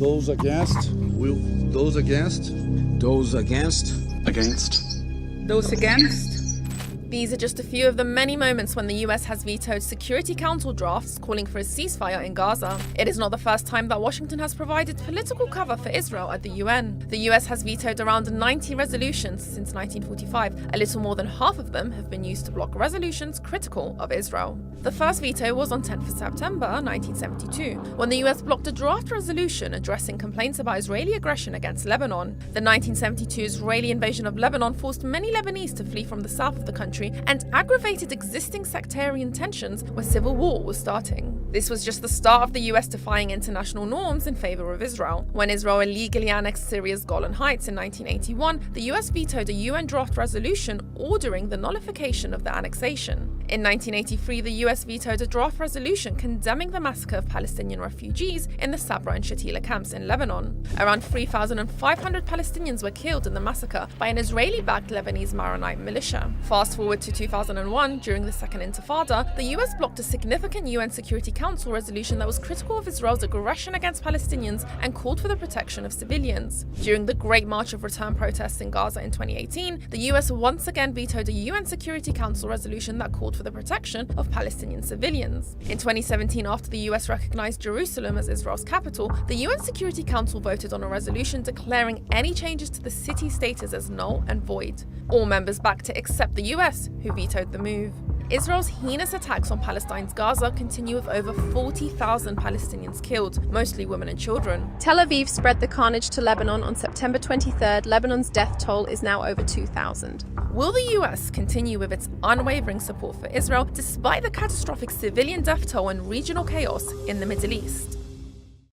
Those against? Those against? Those against? Against? Those against? These are just a few of the many moments when the US has vetoed Security Council drafts calling for a ceasefire in Gaza. It is not the first time that Washington has provided political cover for Israel at the UN. The US has vetoed around 90 resolutions since 1945. A little more than half of them have been used to block resolutions critical of Israel. The first veto was on 10th September 1972, when the US blocked a draft resolution addressing complaints about Israeli aggression against Lebanon. The 1972 Israeli invasion of Lebanon forced many Lebanese to flee from the south of the country and aggravated existing sectarian tensions where civil war was starting. This was just the start of the US defying international norms in favor of Israel. When Israel illegally annexed Syria's Golan Heights in 1981, the US vetoed a UN draft resolution ordering the nullification of the annexation. In 1983, the US vetoed a draft resolution condemning the massacre of Palestinian refugees in the Sabra and Shatila camps in Lebanon. Around 3,500 Palestinians were killed in the massacre by an Israeli-backed Lebanese Maronite militia. Fast forward to 2001, during the Second Intifada, the US blocked a significant UN Security Council resolution that was critical of Israel's aggression against Palestinians and called for the protection of civilians. During the Great March of Return protests in Gaza in 2018, the US once again vetoed a UN Security Council resolution that called for the protection of Palestinian civilians. In 2017, after the US recognized Jerusalem as Israel's capital, the UN Security Council voted on a resolution declaring any changes to the city status as null and void. All members backed it except the US, who vetoed the move. Israel's heinous attacks on Palestine's Gaza continue with over 40,000 Palestinians killed, mostly women and children. Tel Aviv spread the carnage to Lebanon on September 23rd. Lebanon's death toll is now over 2,000. Will the US continue with its unwavering support for Israel despite the catastrophic civilian death toll and regional chaos in the Middle East?